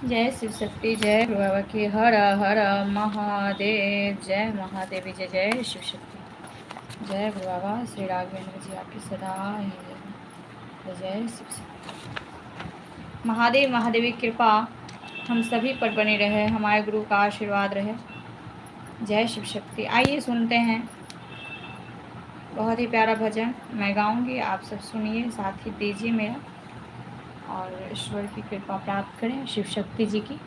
जय शिव शक्ति, जय बाबा की। हर हर महादेव। जय महादेवी, जय जय शिव शक्ति। जय बाबा श्री राघवेंद्र जी, आपकी सदा ही जय जय शिव शक्ति। महादेव महादेवी की कृपा हम सभी पर बनी रहे, हमारे गुरु का आशीर्वाद रहे। जय शिव शक्ति। आइए सुनते हैं बहुत ही प्यारा भजन मैं गाऊंगी, आप सब सुनिए, साथ ही दीजिए मेरा, और ईश्वर की कृपा प्राप्त करें, शिव शक्ति जी की।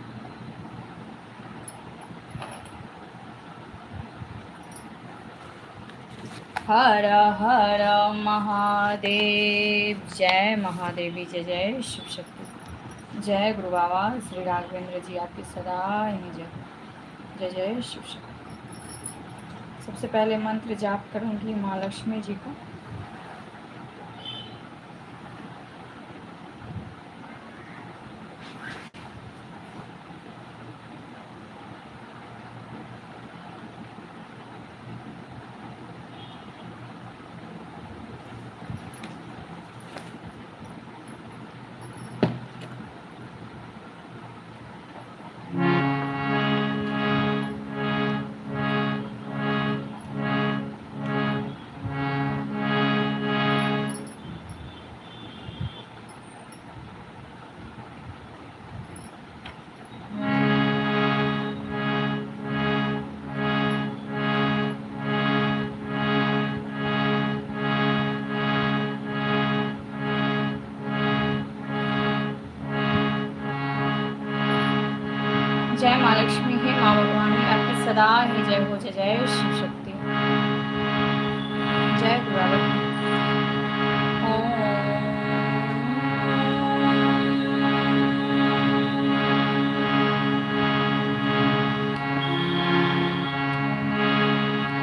हर हर महादेव। जय महादेवी, जय जय शिव शक्ति। जय गुरु बाबा श्री राघवेंद्र जी, आपकी सदा ही जय। जय जय शिव शक्ति। सबसे पहले मंत्र जाप करूंगी माँ लक्ष्मी जी को। जय माँ लक्ष्मी, है माँ भगवानी, आपकी सदा ही जय हो। जय जय शिव शक्ति। जय गुरु बाबा की।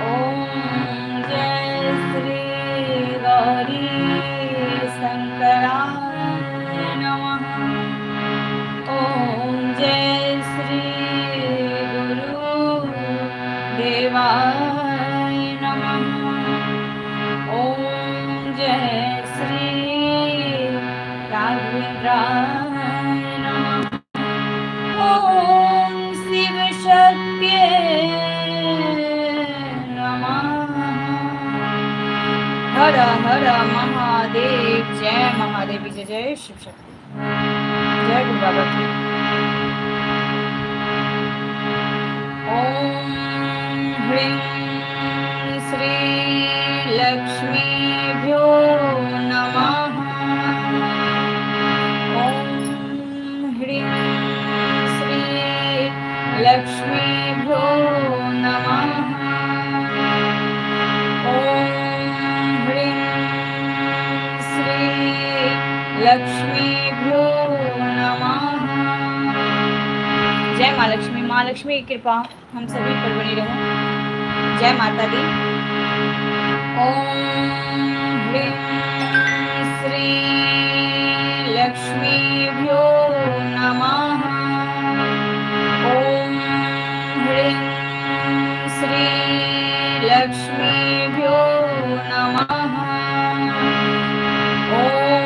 ओम जय श्री गौरी शंकराय नमः। ओम जय श्री गुरु देवाय नमः। ओम जय श्री राघवेंद्राय नमः। ओम शिव शक्त्यै नमः। हर हर महादेव। जय महादेवी, जय जय शिव शक्ति। जय गुरु बाबा की। ओम ह्रीं श्री लक्ष्मीभ्यो नमः। ओम ह्रीं श्री लक्ष्मीभ्यो नमः। ओम ह्रीं श्री लक्ष्मीभ्यो नमः। जय माँ लक्ष्मी। माँ लक्ष्मी की कृपा हम सभी पर बनी रहे। जय माता दी। ओम ह्रीं श्री लक्ष्मीभ्यो नमः। ओम ह्रीं श्री लक्ष्मीभ्यो नमः। ओम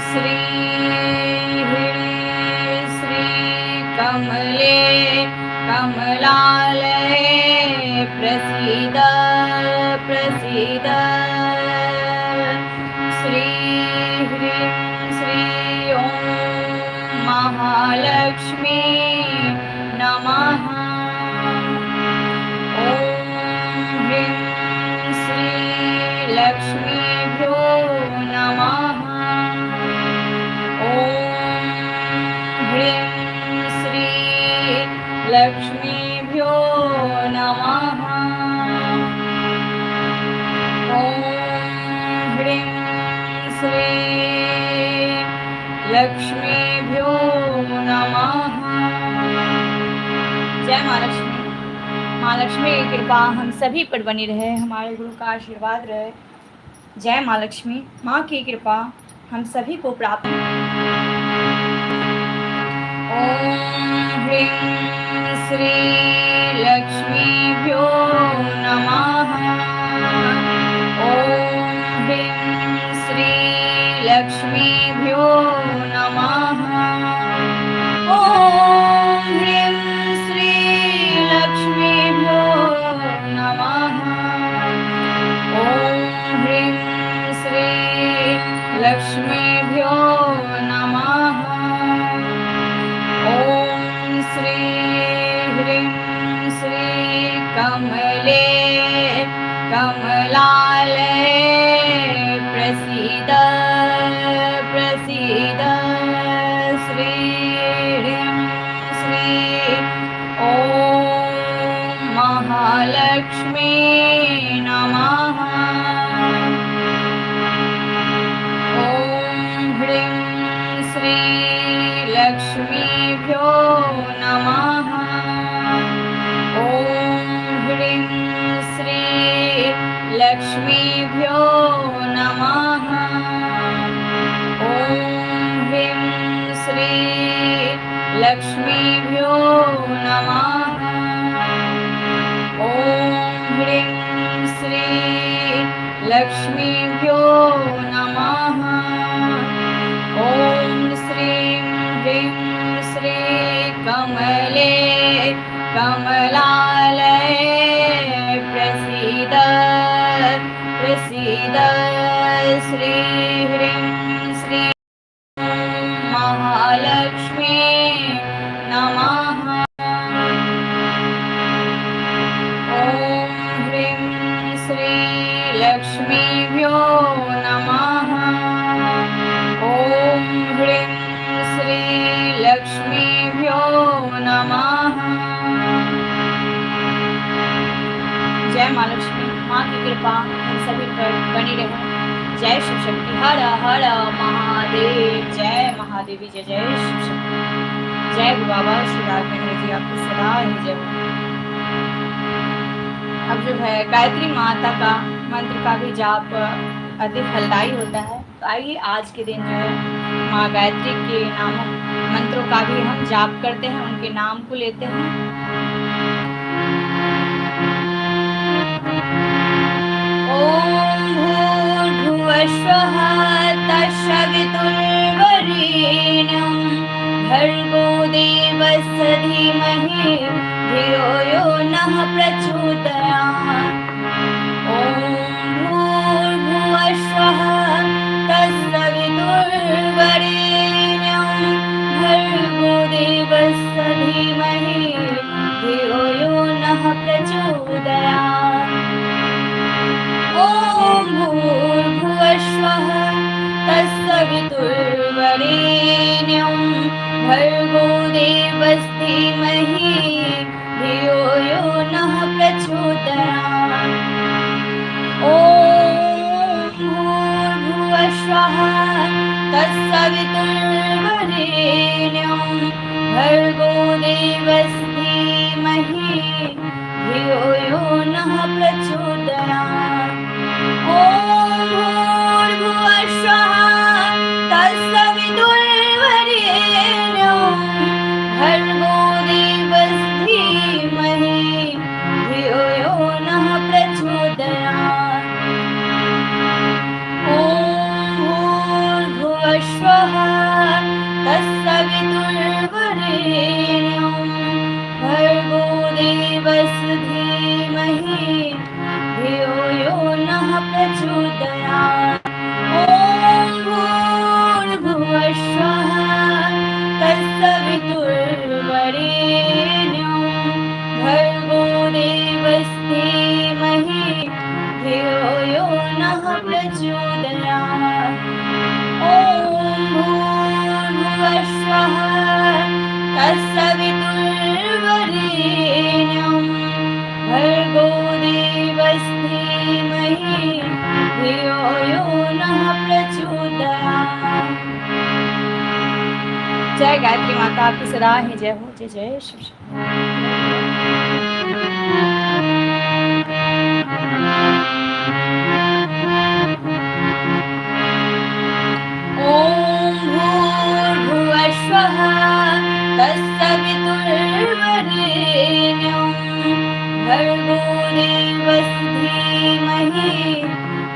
श्री कमले कमलालये प्रसीद प्रसीद। श्री ह्रीं श्री ओम महालक्ष्मी नमः। ओम ह्रीं श्री लक्ष्मीभ्यो नमः। ओम ह्रीं लक्ष्मीभ्यो नमः। ओम ह्रीं श्री लक्ष्मीभ्यो नमः। जय माँ लक्ष्मी। माँ लक्ष्मी की कृपा हम सभी पर बनी रहे, हमारे गुरु का आशीर्वाद रहे। जय माँ लक्ष्मी। माँ की कृपा हम सभी को प्राप्त। ओम ह्रीं श्री लक्ष्मीभ्यो नमः। ओम ह्रीं श्री लक्ष्मीभ्यो नमः। कमले कमलालये प्रसीद प्रसीद श्री ह्रीं श्री ॐ महालक्ष्मी नमः। ॐ ह्रीं श्री लक्ष्मीभ्यो नमः। ॐ ह्रीं श्री लक्ष्मीभ्यो नमः। ॐ ह्रीं श्री लक्ष्मीभ्यो नमः। ॐ ह्रीं श्री लक्ष्मीभ्यो नमः। ॐ श्रीं ह्रीं श्री कमले कमलालये प्रसीद प्रसीद श्री ह्रीं श्री महालक्ष्मी नमः। ॐ ह्रीं श्री लक्ष्मीभ्यो नमः। ॐ ह्रीं श्री लक्ष्मीभ्यो नमः। जय माँ लक्ष्मी, माँ की कृपा हम सभी पर बनी रहे। जय शिव शक्ति। हर हर महादेव। जय महादेवी। जय जय शिव शक्ति। जय गुरु बाबा श्री राघवेंद्र जी आपकी सदा ही जय हो। अब जो है गायत्री माता का मंत्र का भी जाप अधिक फलदायी होता है, तो आइए आज के दिन जो है माँ गायत्री के नामों मंत्रों का भी हम जाप करते हैं, उनके नाम को लेते हैं। ॐ भूर्भुवस्वः तत्सवितुर्वरेण्यं भर्गो देवस्य धीमहि धियो यो नः प्रचोदयात्। ॐ भूर्भुवस्वः तत्सवितुर्वरेण्यं भर्गो देवस्य धीमहि धियो यो नः प्रचोदयात्। ॐ भूर्भुवस्वः तत्सवितुर्वरेण्यं भर्गो देवस्य धीमहि धियो यो नः प्रचोदयात्। ॐ भूर्भुवस्वः तत्सवितुर्वरेण्यं भर्गो देवस्य धीमहि धियो यो नः प्रचोदयात्। ॐ भूर्भुवस्वः तत्सवितुर्वरेण्यं भर्गो देवस्य धीमहि धियो यो नः प्रचोदयात्। ॐ भूर्भुवस्वः तत्सवितुर्वरेण्यं भर्गो देवस्य धीमहि धियो यो नः प्रचोदयात्। ॐ भूर्भुवस्वः तत्सवितुर्वरेण्यं भर्गो देवस्य धीमहि धियो यो नः प्रचोदयात्। ॐ भूर्भुवस्वः तत्सवितुर्वरेण्यं भर्गो देवस्य धीमहि धियो यो नः प्रचोदयात्। जय गायत्री माता आपकी सदा ही जय हो। जय जय शिव शक्ति। ॐ भूर्भुवस्वः तत्सवितुर्वरेण्यं भर्गो देवस्य धीमहि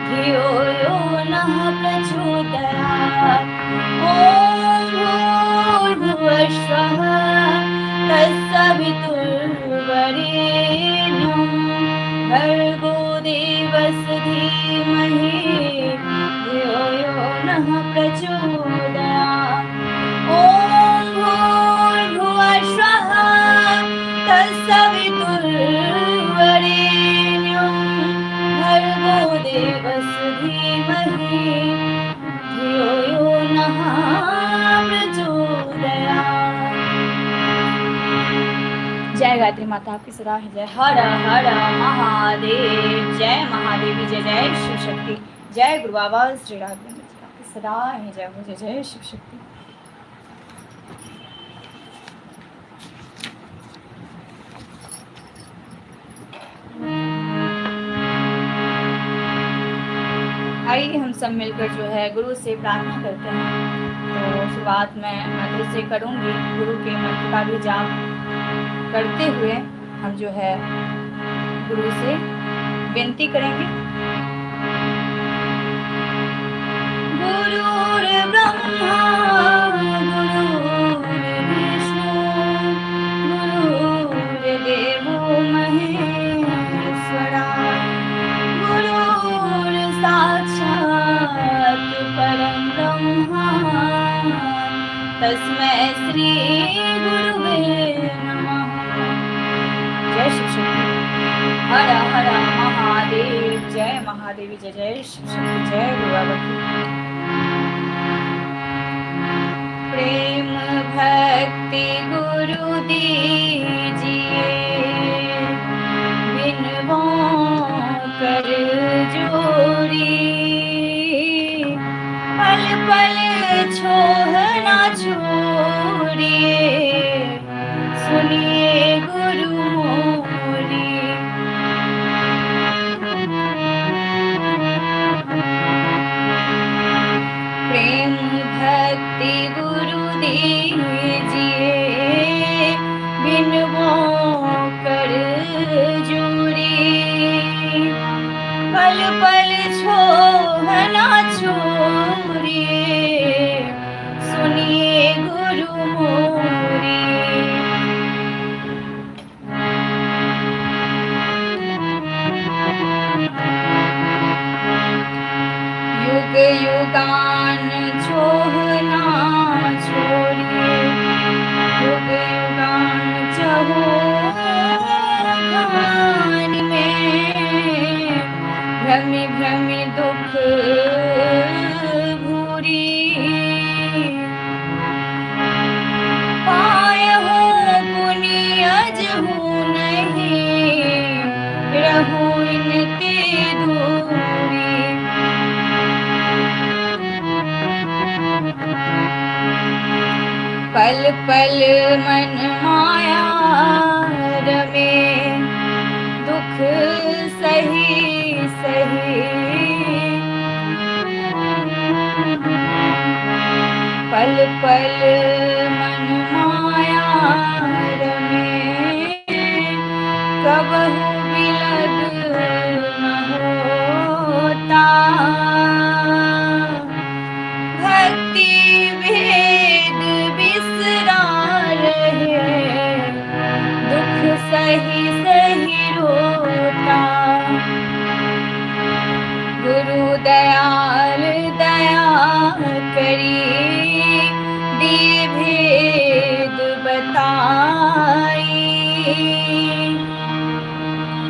धियो यो नः प्रचोदयात्। ॐ भूर्भुवस्वः तत्सवितुर्वरेण्यं भर्गो देवस्य धीमहि धियो यो नः प्रचोदयात्। ॐ भूर्भुवस्वः तत्सवितुर्वरेण्यं जय गायत्री माता आपकी सदा है जय। हर हर महादेव। जय महादेवी जय जय शिव शक्ति। जय गुरु बाबा श्री राघवेंद्र जी आपकी सदा है जय हो। जय जय शिव शक्ति। आइए हम सब मिलकर जो है गुरु से प्रार्थना करते हैं। तो शुरुआत मैं मंत्र से करूंगी। गुरु के मंत्र का भी जाप करते हुए हम जो है गुरु से विनती करेंगे। गुरुर्ब्रह्मा गुरुर्विष्णु गुरुर्देवो महेश्वरा गुरुर्साक्षात् परं ब्रह्मा तस्मै श्री गुरुवे नमः। जय शिव शक्ति। हर हर महादेव। जय महादेवी जय जय शिव शक्ति। जय गुरु बाबा की। प्रेम भक्ति गुरु दीजिए बिनवों कर जोरी पल पल छोह ना छोड़िए सुनिए गुरु मोरी। प्रेम भक्ति गुरु दीजिए बिनवों कर जोड़ी पल पल छोह ना छोड़िए सुनिए गुरु मोरी। युग युगान छोह ना छोड़िए युग युगान चहो खान में भ्रमि भ्रमि दुख भूरी पाय हो पुनि अजहू नहीं रहू इनके दूरी। पल पल मन माया रमे दुख सही सही पल पल मन माया रमे कबहू बिलग न होता भक्ति भेद बिसरा रहे दुख सही सही रोता। गुरु दयाल दया करी दिए भेद बताई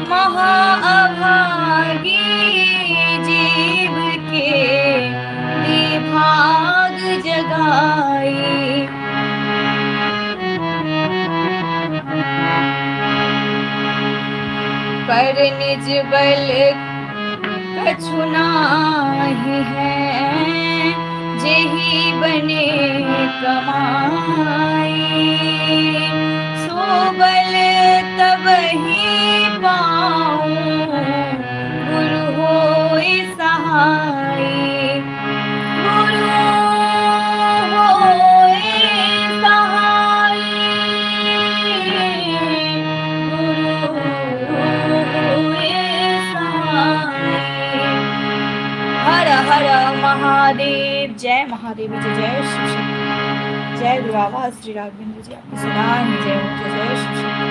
महाअभागी जीव के भाग जगाई। पर निज बल कछु नाही है जेहि बने कमाई सो बल तब ही पाऊं गुरु होए सहाय। महादेव। जय महादेव जय जय शिव शक्ति। जय गुरु बाबा श्री राघवेंद्र जी आपकी सदा ही जय हो। जय जय शिव शक्ति।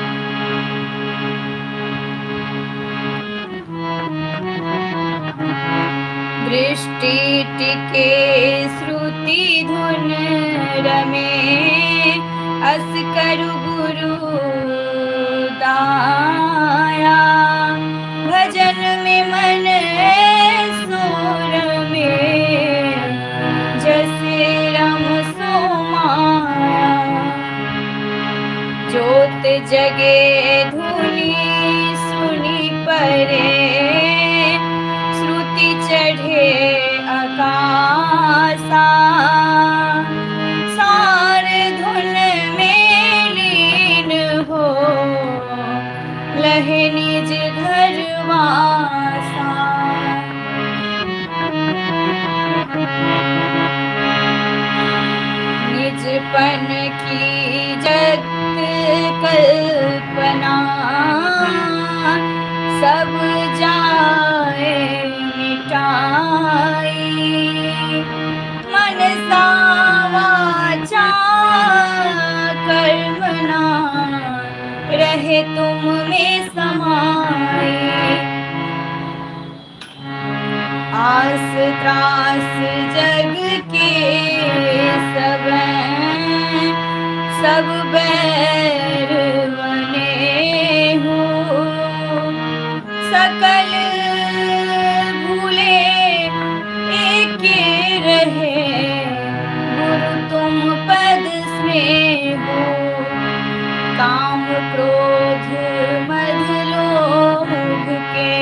दृष्टि टिके श्रुति धुन रमे अस करु गुरु दाया भजन में मन सोर में जैसे रम सो माया। ज्योत जगे धुनी सुनी परे, श्रुति चढ़े आकाशा, सार धुन में लीन हो लहे निज घर वासा। निजपन की जग कल्पना, सब जाए मिटाई, मनसा वाचा कर्मणा, रहे तुम में समाई। आस त्रास जग के सब बैर बने हो, सकल भूले एक रहे, गुरु तुम पद स्नेह हो। काम क्रोध मद लोभ के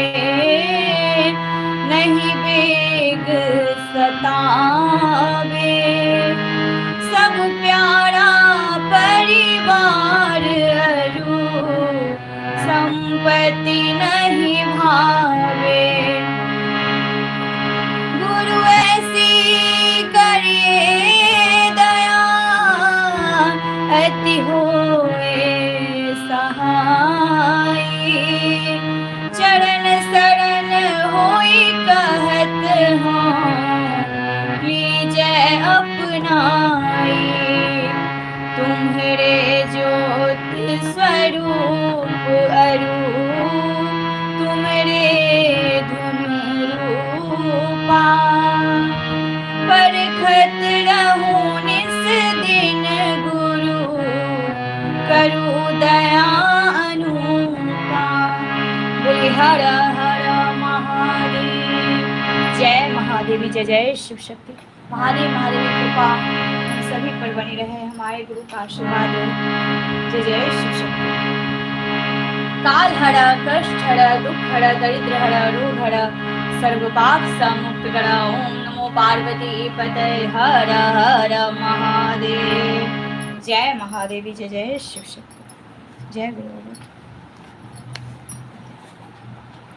नहीं बेग सतावे, सब प्यारा परिवार अरु, संपत्ति नहीं भावे। गुरु ऐसी करिए दया, अति होए सहाय, चरण शरण होई कहत हाँ, लीजै अपनाई। तुम्हारे ज्योति स्वरूप अरु, तुम्हारे धुन रूपा, परखत रहूं निस दिन गुरु, करु दया अनुपा। बोले हर हर महादेव। जय महादेवी, जय जय शिव शक्ति। महादेव महादेव की कृपा हम सभी पर बनी रहे, हमारे गुरु का आशीर्वाद है। जय जय शिव शक्ति। काल हरा, कष्ट हरा, दुख हरा, दरिद्र हरा, रोग हरा, सर्व पाप समुक्त करा। ओम नमो पार्वती पते, हर हर महादेव। जय महादेवी, जय जय शिव शक्ति। जय गुरु।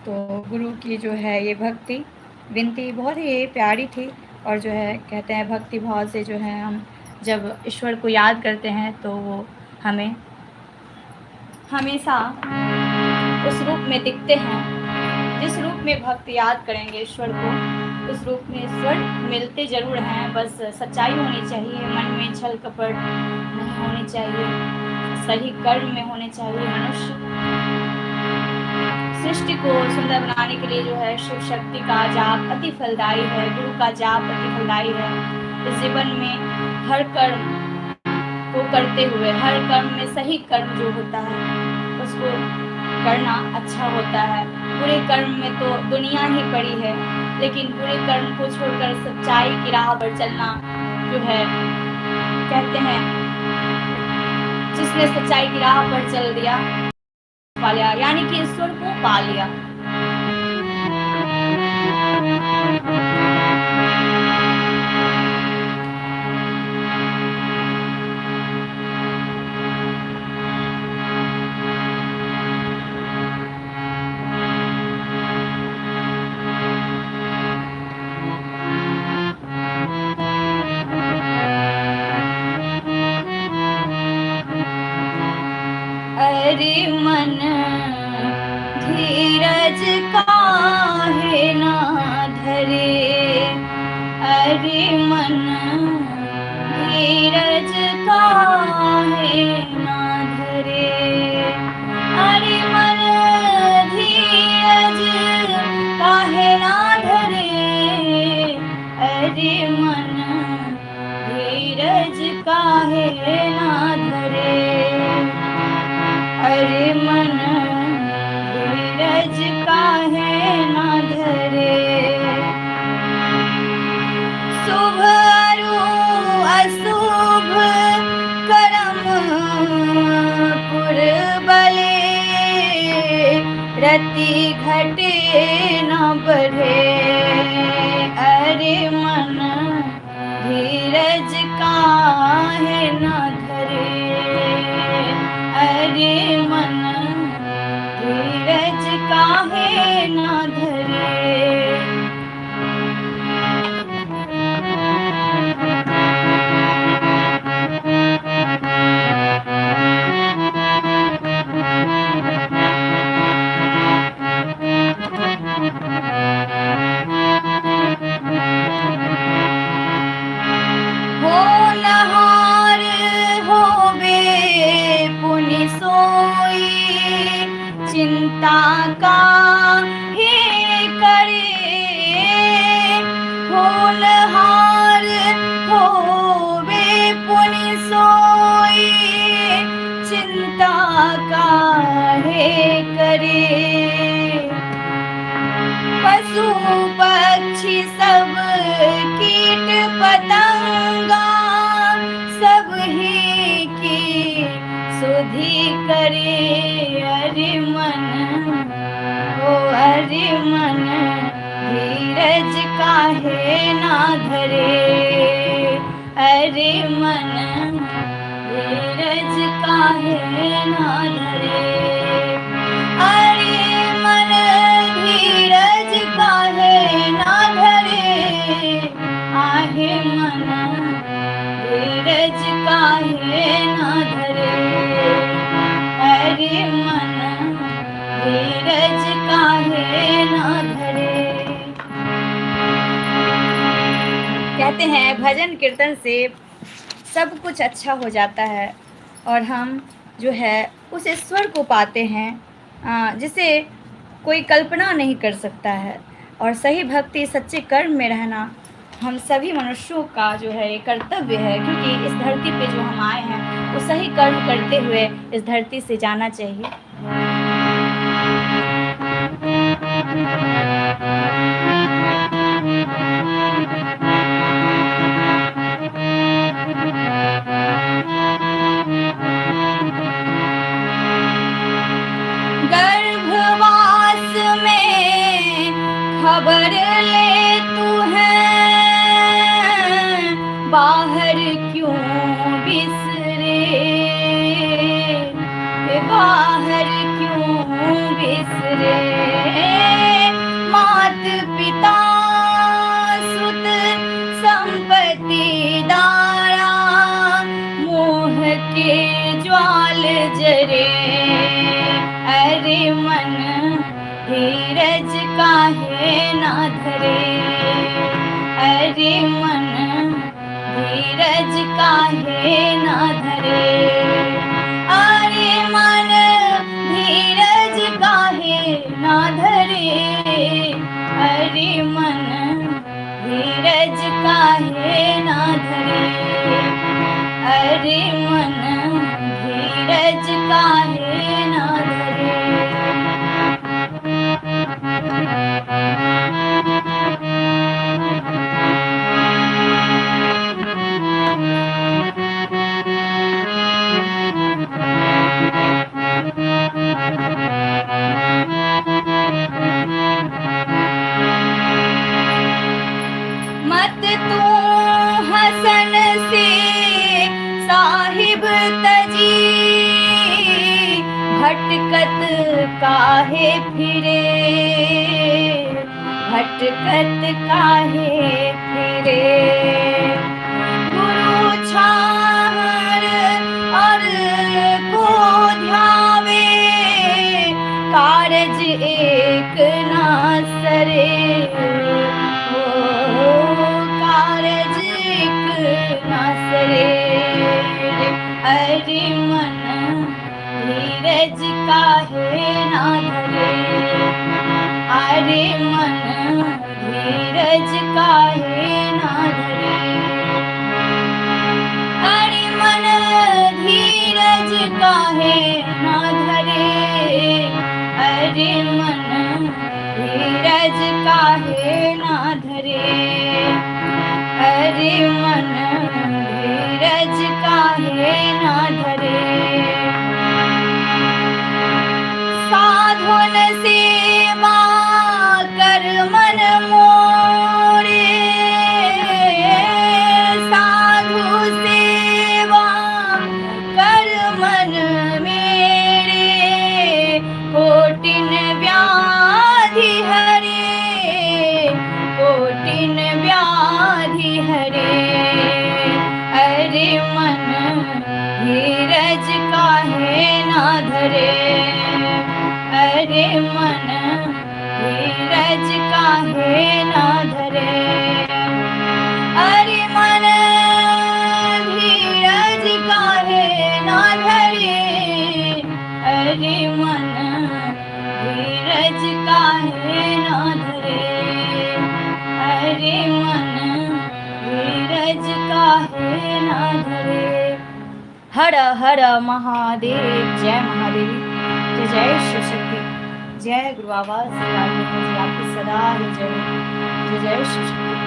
तो गुरु की जो है ये भक्ति विनती बहुत ही प्यारी थी, और जो है कहते हैं भक्ति भाव से जो है हम जब ईश्वर को याद करते हैं तो वो हमें हमेशा उस रूप में दिखते हैं। जिस रूप में भक्त याद करेंगे ईश्वर को, उस रूप में ईश्वर मिलते जरूर हैं। बस सच्चाई होनी चाहिए, मन में छल कपट नहीं होनी चाहिए, सही कर्म में होने चाहिए। मनुष्य सृष्टि को सुंदर बनाने के लिए जो है शिव शक्ति का जाप अति फलदायी है, गुरु का जाप अति फलदायी है। इस जीवन में हर कर्म को करते हुए, हर कर्म में सही कर्म जो होता है उसको करना अच्छा होता है। बुरे कर्म में तो दुनिया ही पड़ी है, लेकिन बुरे कर्म को छोड़कर सच्चाई की राह पर चलना जो है, कहते हैं जिसने सच्चाई की राह पर चल दिया पा लिया, यानी कि ईश्वर को पा लिया। अरे मन धीरज काहे ना धरे, अरे मन धीरज काहे ना धरे, अरे मन धीरज काहे ना धरे, अरे मन धीरज काहे ना धरे, अरे मन धीरज काहे ना धरे। शुभ अरु अशुभ कर्म रति घटे न बढ़े। अरे मन धीरज काहे न धरे। अरे मन धीरज काहे न धरे। होनहार होवे पुनि सोई, चिंता काहे करे। होनहार होवे पुनि सोई, चिंता काहे करे। पशु पक्षी सब कीट पतंगा, सब ही की सुधि करे। अरे मन ओ अरे मन धीरज काहे ना धरे। अरे मन धीरज काहे ना धरे। अरे मन धीरज काहे ना धरे। आहे मन धीरज काहे ना धरे। अरे मन धीरज काहे ना धरे। कहते हैं भजन कीर्तन से सब कुछ अच्छा हो जाता है और हम जो है उस ईश्वर को पाते हैं जिसे कोई कल्पना नहीं कर सकता है। और सही भक्ति सच्चे कर्म में रहना हम सभी मनुष्यों का जो है कर्तव्य है, क्योंकि इस धरती पे जो हम आए हैं वो सही कर्म करते हुए इस धरती से जाना चाहिए। गर्भवास में खबर ले तू है, बाहर क्यों बिसरे। बाहर क्यों बिसरे। मात पिता सुत संपत्ति दारा, मोह के ज्वाल जरे। अरे मन धीरज काहे ना धरे। अरे मन धीरज काहे ना धरे। अरे मन धीरज काहे ना धरे। अरे मन धीरज काहे ना धरे। अरे मन धीरज काहे ना धरे। मत तू हसन से साहिब तजी, भटकत काहे फिरे। भटकत काहे फिरे। गुरु छाहर और को ध्यावे, कारज एक ना सरे। कारज एक ना सरे। अरे मन धीरज काहे ना धरे। अरे मन धीरज काहे ना धरे। अरे मन धीरज काहे ना धरे। अरे मन धीरज काहे ना धरे। अरे मन धीरज काहे ना धरे। साधुन से अरे मन धीरज काहे ना धरे, अरे मन धीरज काहे ना धरे, अरे मन धीरज काहे ना धरे, अरे मन धीरज काहे ना धरे। हर हर महादेव, जय महादेवी, जय जय शिव शक्ति, जय गुरु बाबा श्री राघवेंद्र जी आपकी सदा जय, जय जय शिव शक्ति।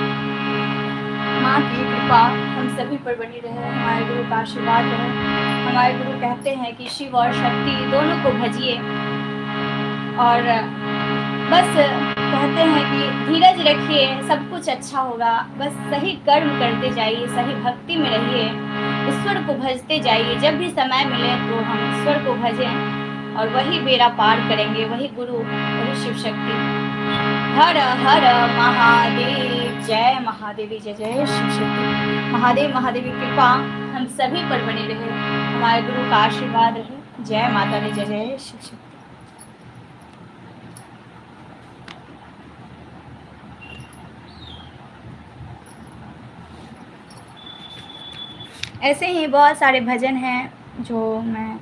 माँ की कृपा हम सभी पर बनी रहे, हमारे गुरु का आशीर्वाद रहे। हमारे गुरु कहते हैं कि शिव और शक्ति दोनों को भजिए, और बस कहते हैं कि धीरज रखिए, सब कुछ अच्छा होगा। बस सही कर्म करते जाइए, सही भक्ति में रहिए, ईश्वर को भजते जाइए। जब भी समय मिले तो हम ईश्वर को भजें और वही बेड़ा पार करेंगे, वही गुरु, वही शिव शक्ति। हर हर महादेव, जय महादेवी, जय जय शिव शक्ति। महादेव महादेवी कृपा हम सभी पर बनी रहे, हमारे गुरु का आशीर्वाद रहे। जय माता दी, जय जय शिव शक्ति। ऐसे ही बहुत सारे भजन हैं जो मैं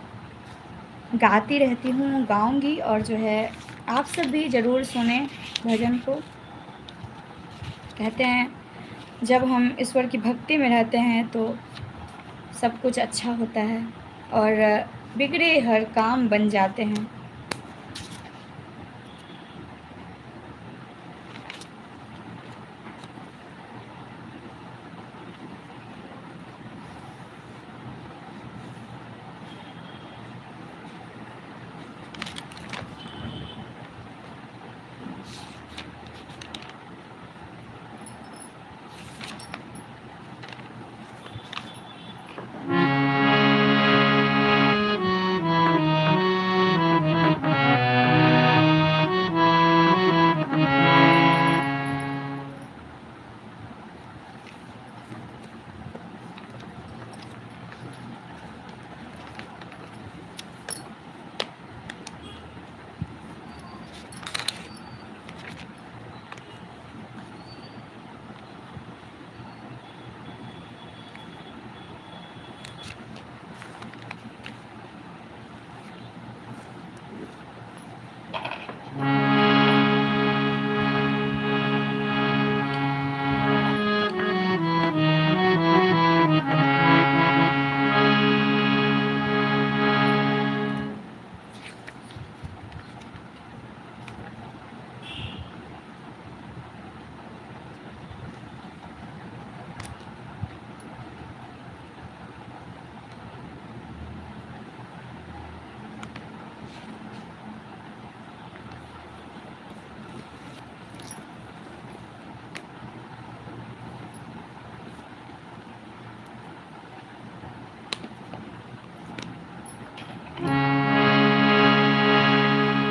गाती रहती हूँ, गाऊंगी, और जो है आप सब भी ज़रूर सुने भजन को। कहते हैं जब हम ईश्वर की भक्ति में रहते हैं तो सब कुछ अच्छा होता है और बिगड़े हर काम बन जाते हैं।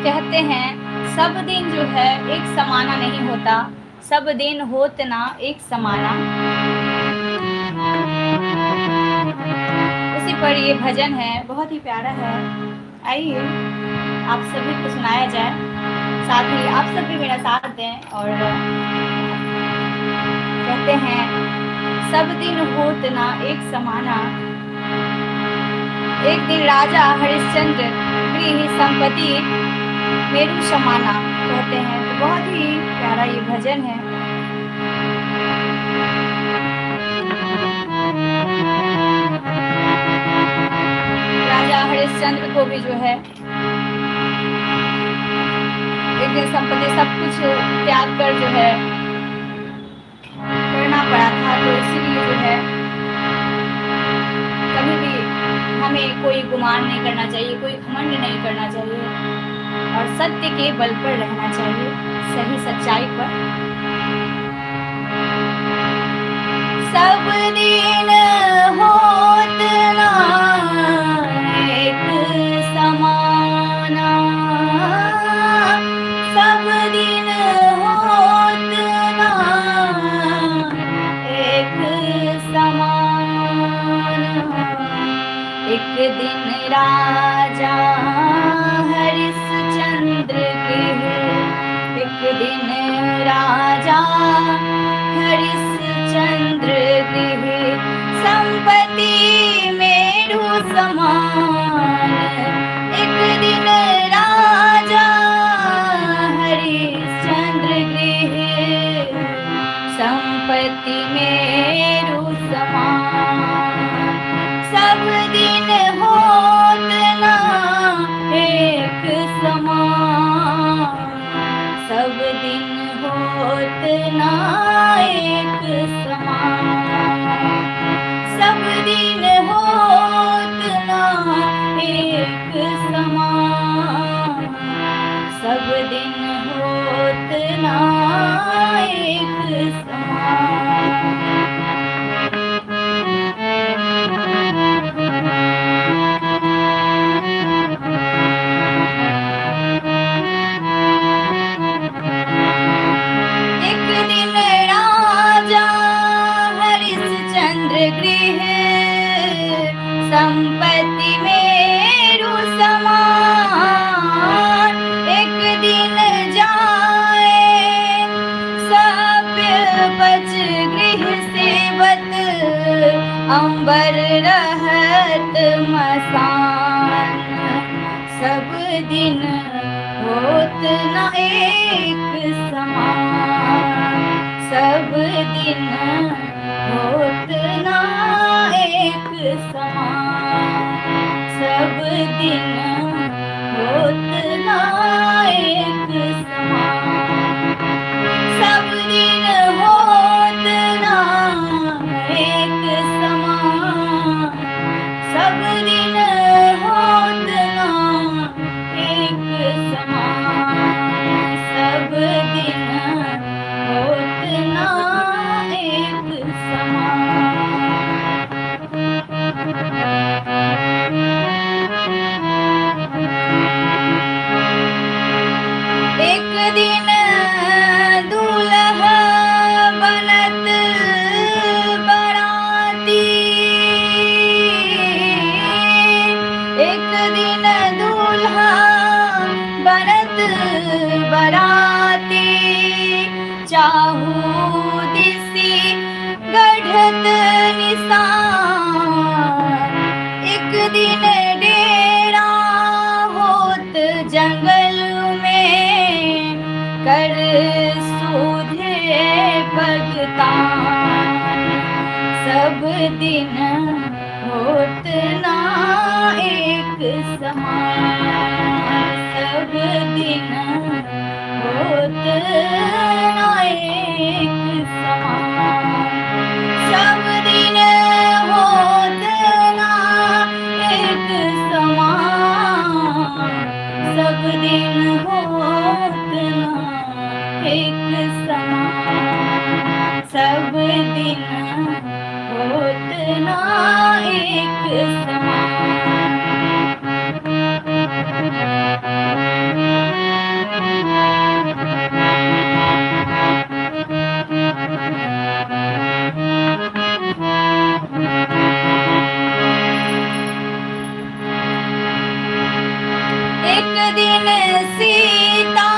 कहते हैं सब दिन जो है एक समाना नहीं होता, सब दिन होत ना एक समाना। उसी पर ये भजन है, बहुत ही प्यारा है। आइए आप सभी को सुनाया जाए, साथ ही आप सब भी मेरा साथ दें। और कहते हैं सब दिन होत ना एक समाना, एक दिन राजा हरिश्चंद्र गृह संपत्ति मेरू समाना, कहते हैं। तो बहुत ही प्यारा ये भजन है। राजा हरिश्चंद्र को भी जो है एक दिन संपत्ति सब कुछ त्याग कर जो है करना पड़ा था, तो इसीलिए जो है कभी भी हमें कोई गुमान नहीं करना चाहिए, कोई घमंड नहीं करना चाहिए, और सत्य के बल पर रहना चाहिए, सही सच्चाई पर। सब दिन होत ना एक समाना, सब दिन होत ना एक समान। एक दिन राजा हरिश्चंद्र सब दिन होत ना एक समान। एक दिन राजा हरिश्चंद्र गृह संपत्ति मेरु समान। एक दिन जाए सभ्य बच गृह सेवत अंबर रहत मसान। सब दिन होत न एक समान। सब दिन होत न एक समान। सब दिन होत न एक समान। सब दिन होत न एक समान। सब दिन होत न एक समान। सब दिन होत न एक समान। एक दिन दूल्हा बनत बराती। एक दिन दूल्हा बनत बराती। चाहू दिसी गढ़त निशान। एक दिन डेरा होत जंगल में कर सूधे भगतान। सब दिन होत ना एक समान। सब दिन होत ना एक समान। सब दिन होत ना एक समान। सब दिन होत ना एक समान। सब दिन होत ना एक समान। एक दिन सीता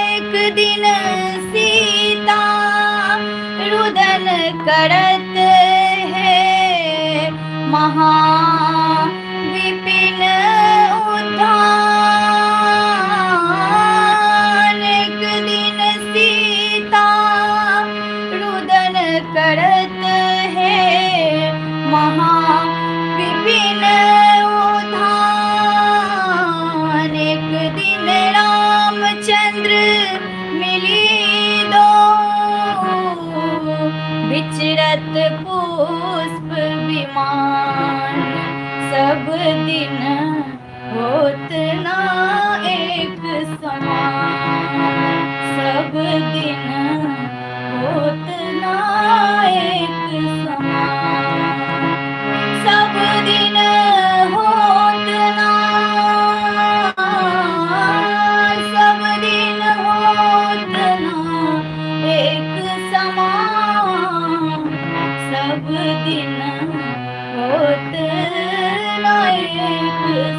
एक दिन सीता रुदन करत है महाविपिन उद्यान। एक दिन सीता रुदन करत है महाविपिन उद्यान। एक दिन रामचंद्र मिली दो विचरत पुष्प विमान। सब दिन होत ना एक समान। सब दिन होत ना एक समान। सब दिन होत ना सब दिन होत ना एक समान। सब दिन होत ना एक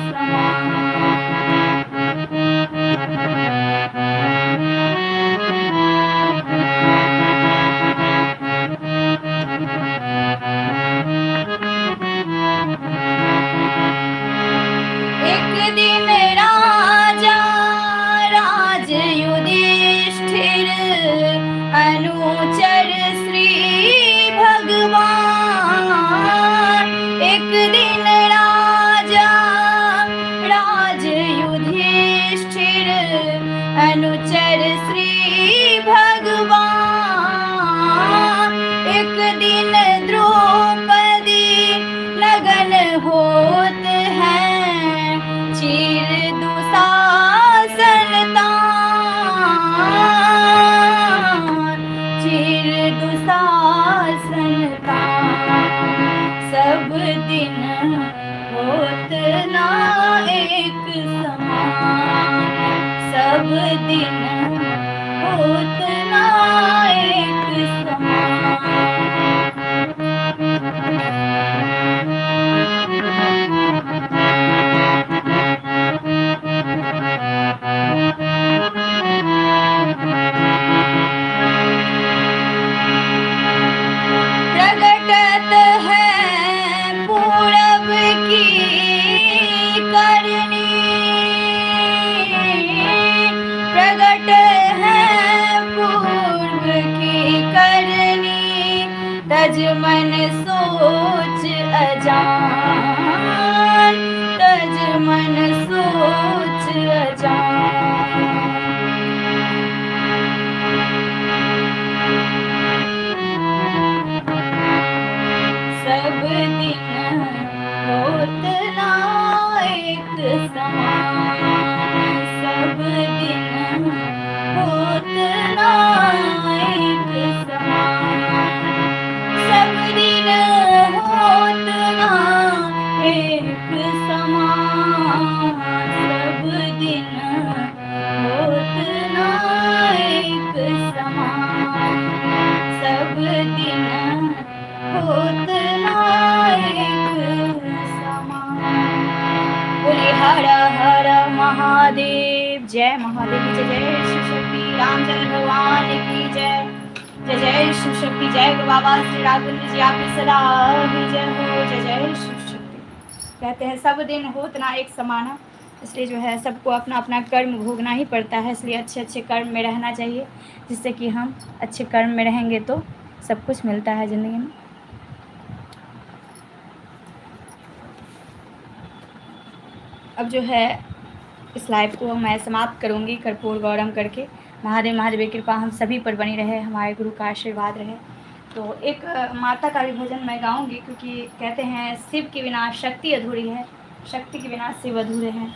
समान। एक दिन राजा राज युधिष्ठिर अनुचर श्री भगवान। एक दिन राजा राज युधिष्ठिर अनुचर श्री भगवान। एक दिन द्रौपदी लगन होत है दिन होत ना एक समान, सब दिन होत ना एक समान। प्रगटत है पूरब की करनी, प्रगट है पूर्व की करनी, तज मन सोच अजान, तज मन सोच अजान। सब दिन होत ना एक समान, सब दिन होत ना एक समान, सब दिन होत ना एक समान, सब दिन होत ना एक समान, सब दिन होत ना एक समान। बोले हर हर महादेव, जय महादेव, जय जय शिव शक्ति, रामचंद्र भगवान की जय, जय जय शिव शक्ति, जय गुरु बाबा श्री राघवेंद्र जी आपकी सदा ही जय हो, जय जय शिव शक्ति। कहते हैं सब दिन होत ना एक समान, इसलिए जो है सबको अपना अपना कर्म भोगना ही पड़ता है, इसलिए अच्छे अच्छे कर्म में रहना चाहिए, जिससे कि हम अच्छे कर्म में रहेंगे तो सब कुछ मिलता है ज़िंदगी में। अब जो है इस लाइव को मैं समाप्त करूंगी कर्पूर गौरम करके। महादेव महादेव की कृपा हम सभी पर बनी रहे, हमारे गुरु का आशीर्वाद रहे। तो एक माता का भी भजन मैं गाऊंगी, क्योंकि कहते हैं शिव के बिना शक्ति अधूरी है, शक्ति के बिना शिव अधूरे हैं।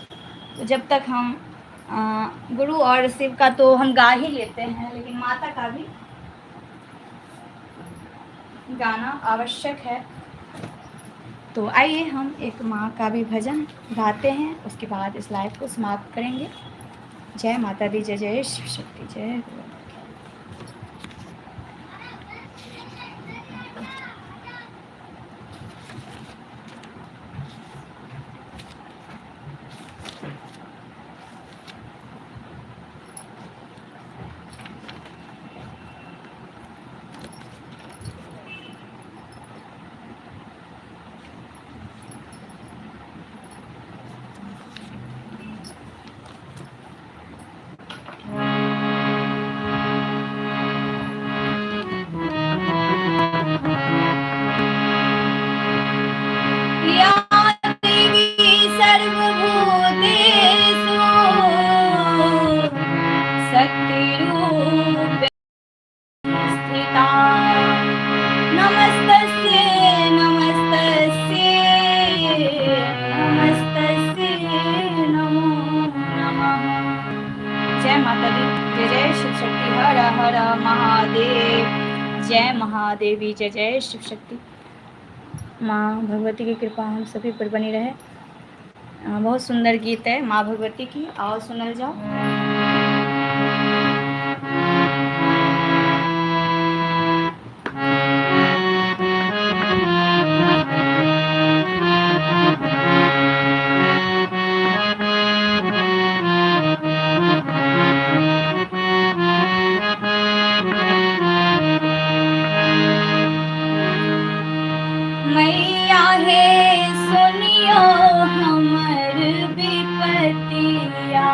तो जब तक हम गुरु और शिव का तो हम गा ही लेते हैं, लेकिन माता का भी गाना आवश्यक है। तो आइए हम एक माँ का भी भजन गाते हैं, उसके बाद इस लाइव को समाप्त करेंगे। जय माता दी, जय जय शिव शक्ति, जय। जय महादेवी, जय जय शिव शक्ति। माँ भगवती की कृपा हम सभी पर बनी रहे। बहुत सुंदर गीत है माँ भगवती की, आओ सुनल जाओ। मैया हे सुनियो हमर विपतिया,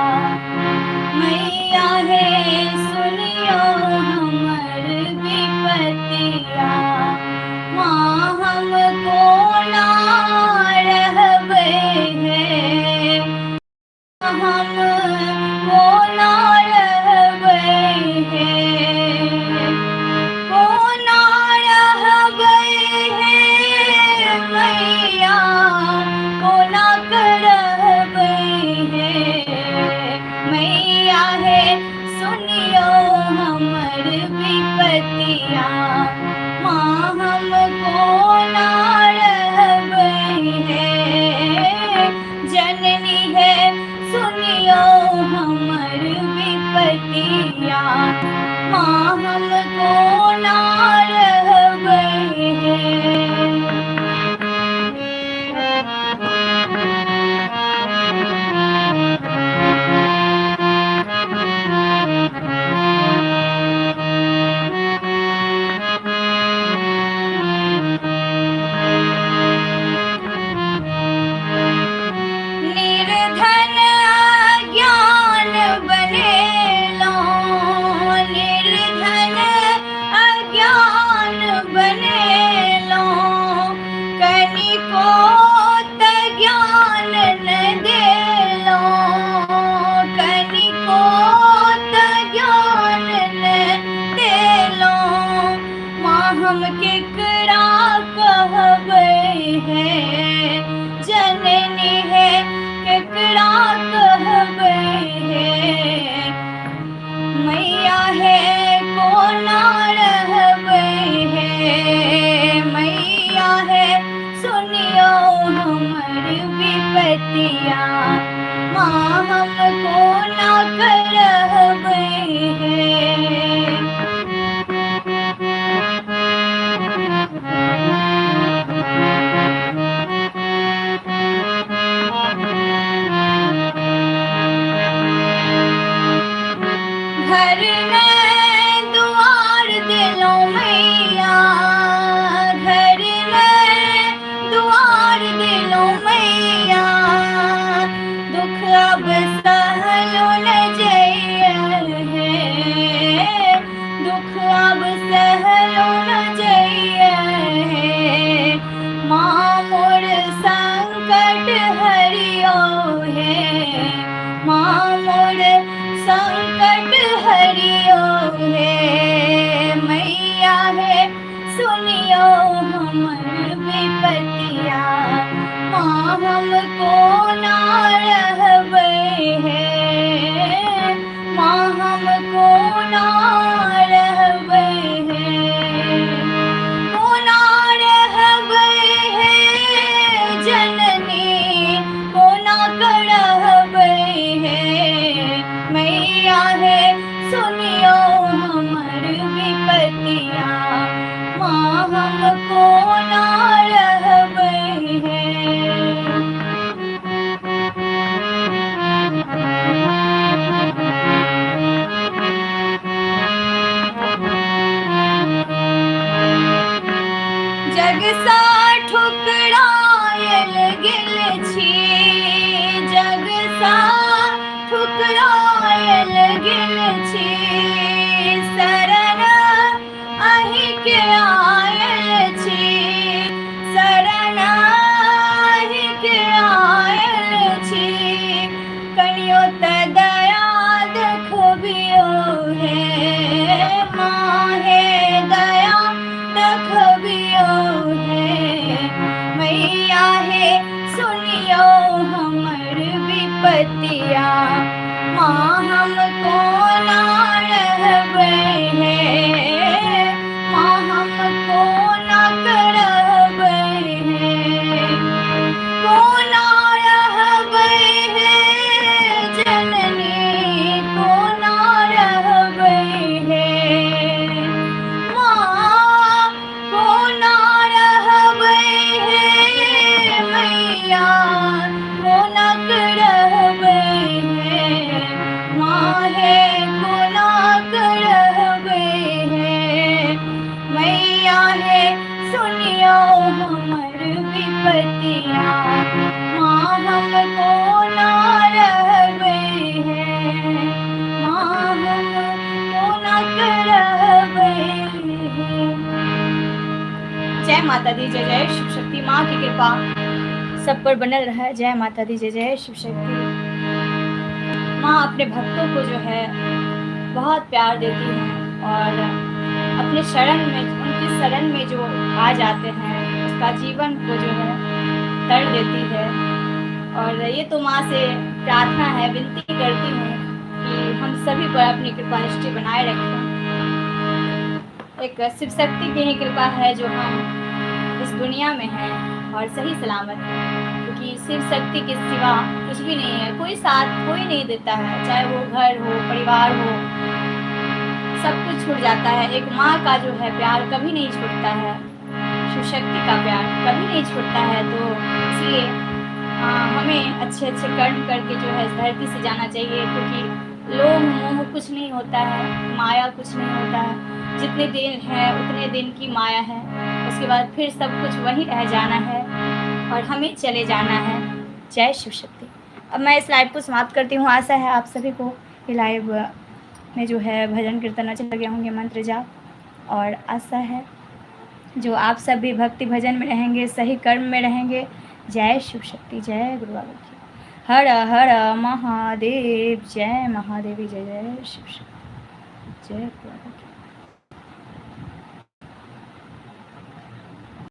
विपतिया माँ हमको ना करहबै है। घर में दुआर दिलो मैया, घर में दुआर दिलो मैया, दुख अब सहलो न जइया है, दुख अब सहलो न जइया है। माँ मोर संकट हरियो है, माँ मोर संकट हरियो है। मैया है सुनियो हमर विपतिया माँ हमको ना रहबै है, माँ हमको ना रहबै है। कोना रहबै है जननी कोना करहबै है। मैया है सुनियो हमर विपतिया माँ हमको ना रहबै है। जग सा ठुकरायल गेल छी, जग सा ठुकरायल गेल छी, शरण अहीं के आयल छी, शरण अहीं के आयल छी। कनियो त दया देखबियो है, माँ हे दया देखबियो है। मैया है सुनियो हमर विपतिया माँ हमको ना रहबै है, माँ हमको ना करहबै है। कोना रहबै है जननी कोना रहबै है। माँ कोना रहबै है मैया कोना करहबै है। माँ है कोना करहबै है। मैया है सुनियो हमर विपतिया माँ हमको ना रहबै है, माँ हमको ना करहबै है। जय माता दी, जय जय शिव शक्ति। माँ की कृपा सब पर बनल रहे। जय माता दी, जय जय शिव शक्ति। माँ अपने भक्तों को जो है बहुत प्यार देती हैं और अपने शरण में उनकी शरण में जो आ जाते हैं उसका जीवन को जो है तर देती है। और ये तो माँ से प्रार्थना है, विनती करती हूँ कि हम सभी पर अपनी कृपा दृष्टि बनाए रखें। एक शिव शक्ति की ही कृपा है जो हम इस दुनिया में हैं और सही सलामत हैं, क्योंकि शिव शक्ति के सिवा कुछ भी नहीं है। कोई साथ कोई नहीं देता है, चाहे वो घर हो परिवार हो, सब कुछ छूट जाता है। एक माँ का जो है प्यार कभी नहीं छूटता है, शिव शक्ति का प्यार कभी नहीं छूटता है। तो इसलिए हमें अच्छे अच्छे कर्म करके जो है इस धरती से जाना चाहिए, क्योंकि लोभ मोह कुछ नहीं होता है, माया कुछ नहीं होता है। जितने दिन है उतने दिन की माया है, उसके बाद फिर सब कुछ वहीं रह जाना है और हमें चले जाना है। जय शिव शक्ति। अब मैं इस लाइव को समाप्त करती हूँ। आशा है आप सभी को ये लाइव में जो है भजन कीर्तन अच्छे लगे होंगे, मंत्र जाप, और आशा है जो आप सब भी भक्ति भजन में रहेंगे, सही कर्म में रहेंगे। जय शिव शक्ति, जय गुरु बाबा की। हर हर महादेव, जय महादेवी, जय जय शिव शक्ति, जय गुरु बाबा की।